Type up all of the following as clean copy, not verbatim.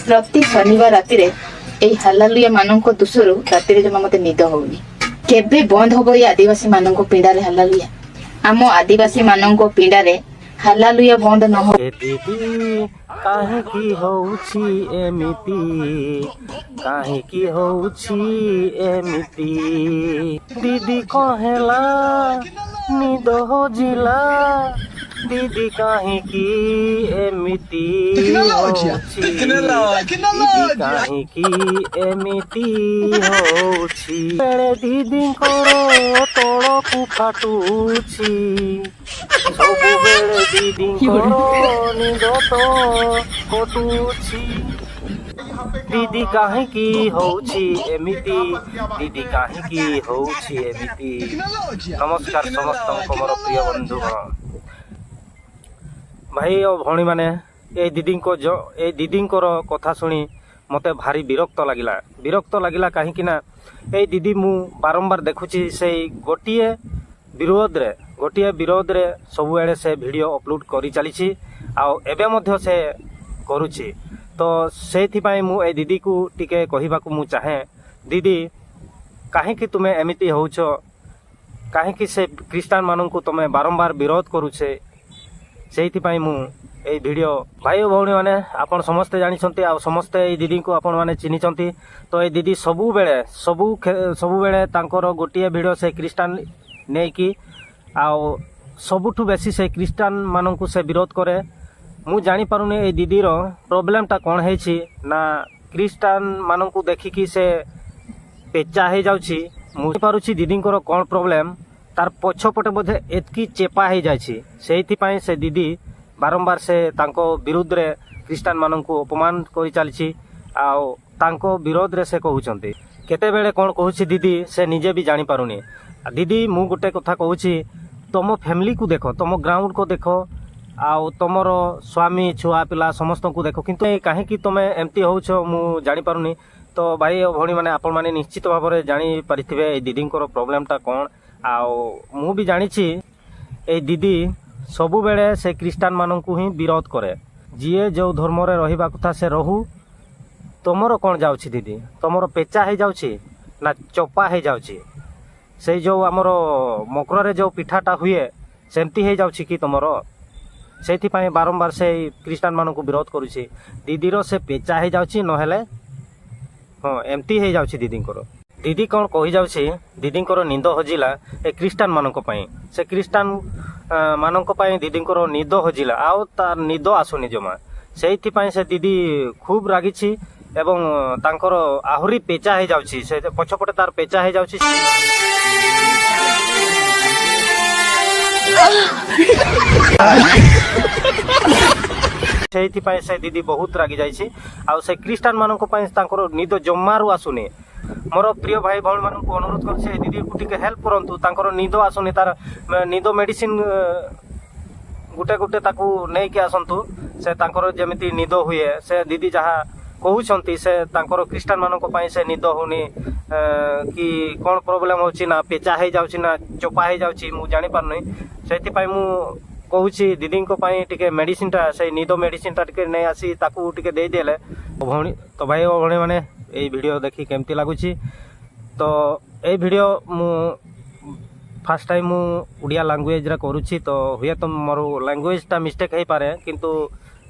प्रति शनिवार राति रे एई हालालुया मानक दोषरु राति रे जमा मते निद होउनी केबे बंद होबो ये आदिवासी मानक पिंडा रे हालालुया आम आदिवासी मानक पिंडा रे हालालुया बंद न हो दीदी काहे की होउछि एमिति काहे की होउछि एमिति दीदी कहेला निद हो जिला दीदी काहे की एमिति होउछि दीदी काहे की एमिति होउछि बेले दीदी करो तोड़कु फाटुछि सबुबेले दीदी करो निद तो कटुछि दीदी काहे की होउछि एमिति दीदी काहे की होउछि एमिति। नमस्कार समस्त मोर प्रिय बंधु भाई और भौणी माने ए दीदी कथा शुणी मते भारी विरक्त लगिला कहीं ना ए दीदी मु बारंबार देखुची से गोटे विरोध रे सब बेले से वीडियो अपलोड करी चली आबे मध्य से करुची तो से मु ए दीदी को टिके कहबा को मु चाहे दीदी कहीं तुम्हें एमिति होउछ कहीं से क्रिश्चियन मानन को तुम्हें बारंबार विरोध करुछे से मु ए वीडियो भाई भौणी मैंने आपन समस्ते जानी आ समस्ते ए दीदी को आपण मैंने चिन्ह तो ये दीदी सबु बेले तांकर गोटे वीडियो से क्रिश्चियन नहीं कि सबुठु बेसी से क्रिश्चियन मानन को से विरोध करे मु जानी पारुनी ए दीदी रो प्रॉब्लम टा कौन है ना क्रिश्चियन मानन को देखिकी से पेचा हो जाउछि मु पारुछि दीदी को कौन प्रॉब्लम तार पछपटे बोधे एतकी चेपा हो जाए से दीदी बारंबार से तांको विरुद्ध रे क्रिश्चियन मानन को अपमान करि चलछि तांको विरोध रे से कहउछंती केते बेले कौन कहउछि दीदी से निजे भी जानी पारुनी दीदी मु गोटे कथा कहउछि तुम फैमिली को देखो तुम ग्राउंड को देखो आउ तुमर स्वामी छुआ पिला समस्त को देखो किंतु कहीं कि तुम एमती होउछ मु जानी पारुनी तो भाई भौणी माने आपण माने निश्चित भाव में जानी पारिथिबे ए दीदी को प्रॉब्लम टा कौन मु भी जानी ए दीदी सबु बेले से क्रिश्चियन मानन को ही विरोध करे जीए जो धर्म रे रहिबा कथा से रहू तुमर कौन जाउछि दीदी तुमर पेचा हो जाउछि ना चोपा हो जाउछि से जो आमर मकर रे जो पिठाटा हुए सेमती हो जाउछि कि तुमर से बारंबार से क्रिश्चियन मान को विरोध करुछि दीदी रो से पेचा हो जाउछि नहेले हाँ एमती हो जाउछि दीदी कौन कही जाउछि दीदी निंद हजिला ए क्रिश्चियन मानक पई से क्रिश्चियन मानक पई दीदी निद हजिला आउ तार निद आसुनी जमा से दीदी खूब रागिछि एवं तांकर आहुरी पेचा हो जाउछि से पछपटे तार पेचा हो जाउछि से दीदी बहुत रागी जाइछि आ से क्रिश्चियन मानक पई तांकर निद जम्मारू आसुनी मोर प्रिय भाई भौणी मान को अनुरोध कर दीदी को टिके हेल्प करंतु तांकर निद आसुनी तार निद मेडिसिन गुटे गुटे ताकू नहीं कि आसंतु से तांकर जेमिति निद हुए से दीदी जहाँ कहउछंती से तांकर क्रिश्चियन मानक पई से निद होनी कि कौन प्रॉब्लम होछि ना पेचा हो जाउछि ना चोपा हो जाउछि मु जानि पारनै सेति पई मु कहउछि दीदी को पई टिके मेडिसिन टा से निद मेडिसिन टा टिके नै आसी ताकू टिके दे देले भौणी तो भाई भौणी माने ए वीडियो देखि केमती लागुछि तो ए वीडियो मु फर्स्ट टाइम मु उड़िया लैंग्वेज रे करूछि तो हुए तो मोर लैंग्वेज टा मिस्टेक हे पारे किंतु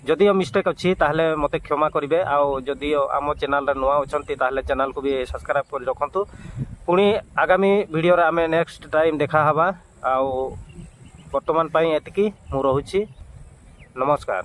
जदि मिस्टेक अच्छी ताहले मते क्षमा करिवे आउ जदि आम चैनल रे नुआ अछंती ताहले चैनल को भी सब्सक्राइब कर रखंतु पुणी आगामी वीडियो रे आमे नेक्स्ट टाइम देखा हवा आउ वर्तमान पई एतकी मु रहूछि नमस्कार।